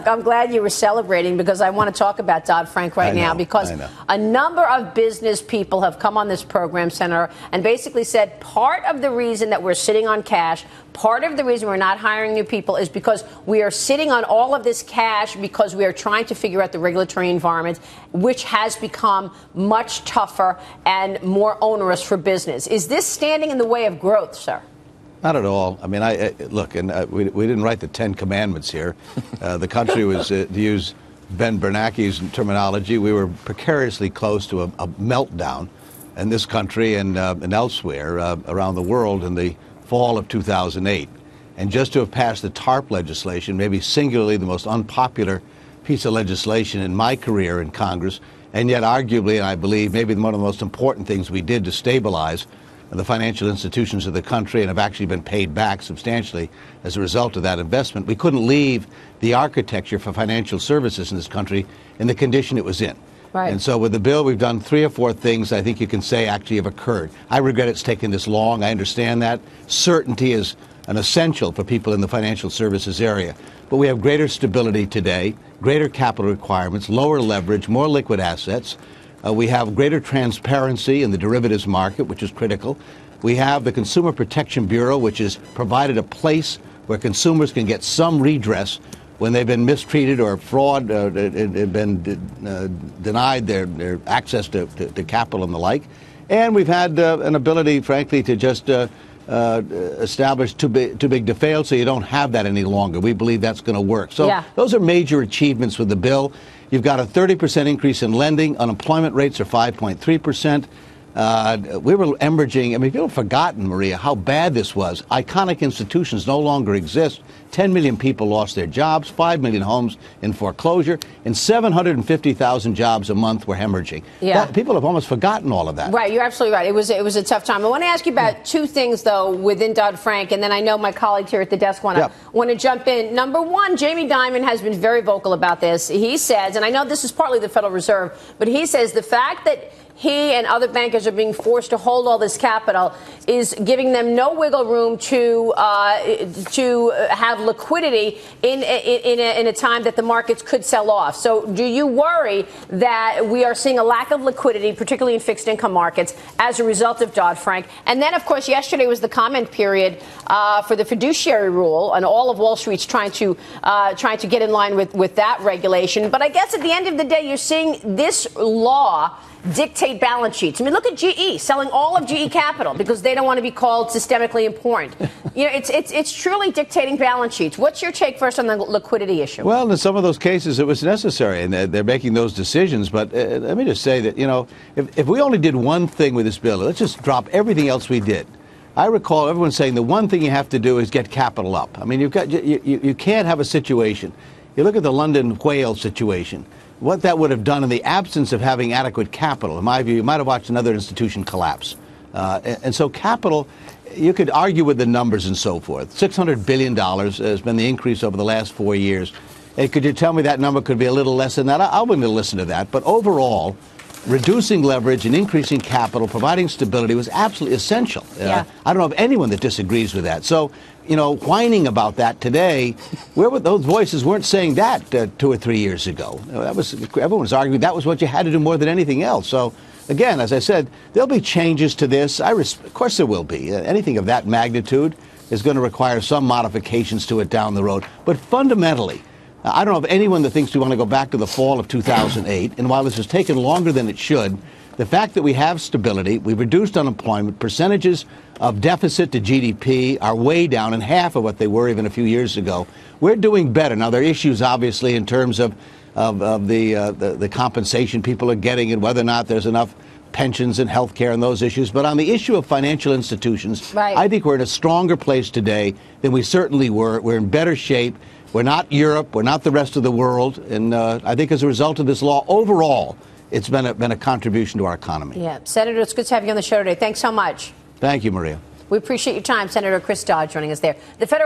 I'm glad you were celebrating because I want to talk about Dodd-Frank right now because a number of business people have come on this program, Senator, and basically said part of the reason that we're sitting on cash, part of the reason we're not hiring new people is because we are sitting on all of this cash because we are trying to figure out the regulatory environment, which has become much tougher and more onerous for business. Is this standing in the way of growth, sir? Not at all. I mean, look, and we didn't write the 10 Commandments here. The country was, to use Ben Bernanke's terminology, we were precariously close to a meltdown in this country and elsewhere around the world in the fall of 2008. And just to have passed the TARP legislation, maybe singularly the most unpopular piece of legislation in my career in Congress, and yet arguably, and I believe, maybe one of the most important things we did to stabilize the financial institutions of the country and have actually been paid back substantially as a result of that investment. We couldn't leave the architecture for financial services in this country in the condition it was in. Right. And so with the bill, we've done 3 or 4 things I think you can say actually have occurred. I regret it's taken this long. I understand that. Certainty is an essential for people in the financial services area. But we have greater stability today, greater capital requirements, lower leverage, more liquid assets. We have greater transparency in the derivatives market, which is critical. We have the Consumer Protection Bureau, which has provided a place where consumers can get some redress when they've been mistreated or fraud, been denied their access to capital and the like. And we've had an ability, frankly, to just establish too big to fail, so you don't have that any longer. We believe that's going to work. So those are major achievements with the bill. You've got a 30% increase in lending. Unemployment rates are 5.3%. We were hemorrhaging. I mean, people have forgotten, Maria, how bad this was. Iconic institutions no longer exist. 10 million people lost their jobs, 5 million homes in foreclosure, and 750,000 jobs a month were hemorrhaging. People have almost forgotten all of that. Right, you're absolutely right. It was a tough time. I want to ask you about 2 things, though, within Dodd-Frank, and then I know my colleagues here at the desk want to jump in. Number one, Jamie Dimon has been very vocal about this. He says, and I know this is partly the Federal Reserve, but he says the fact that he and other bankers are being forced to hold all this capital is giving them no wiggle room to have liquidity in a time that the markets could sell off. So do you worry that we are seeing a lack of liquidity, particularly in fixed income markets, as a result of Dodd-Frank? And then, of course, yesterday was the comment period for the fiduciary rule, and all of Wall Street's trying to get in line with that regulation. But I guess at the end of the day, you're seeing this law dictate balance sheets. I mean, look at GE selling all of GE Capital because they don't want to be called systemically important. You know, it's truly dictating balance sheets. What's your take first on the liquidity issue? Well, in some of those cases, it was necessary, and they're making those decisions. But let me just say that, you know, if we only did one thing with this bill, let's just drop everything else we did. I recall everyone saying the one thing you have to do is get capital up. I mean, you can't have a situation. You look at the London whale situation. What that would have done in the absence of having adequate capital, in my view, you might have watched another institution collapse. And so capital, you could argue with the numbers and so forth. $600 billion has been the increase over the last 4 years. And could you tell me that number could be a little less than that? I'll be willing to listen to that. But overall, reducing leverage and increasing capital, providing stability was absolutely essential. I don't know of anyone that disagrees with that. So, you know, whining about that today, where were those voices weren't saying that 2 or 3 years ago. Everyone was arguing that was what you had to do more than anything else. So, again, as I said, there'll be changes to this. Of course there will be. Anything of that magnitude is going to require some modifications to it down the road. But fundamentally, I don't know of anyone that thinks we want to go back to the fall of 2008. And while this has taken longer than it should, the fact that we have stability, we've reduced unemployment, percentages of deficit to GDP are way down in half of what they were even a few years ago. We're doing better. Now, there are issues, obviously, in terms of the compensation people are getting and whether or not there's enough pensions and health care and those issues. But on the issue of financial institutions, I think we're in a stronger place today than we certainly were. We're in better shape. We're not Europe. We're not the rest of the world. And I think as a result of this law, overall, it's been a contribution to our economy. Yeah. Senator, it's good to have you on the show today. Thanks so much. Thank you, Maria. We appreciate your time. Senator Chris Dodd joining us there. The Federal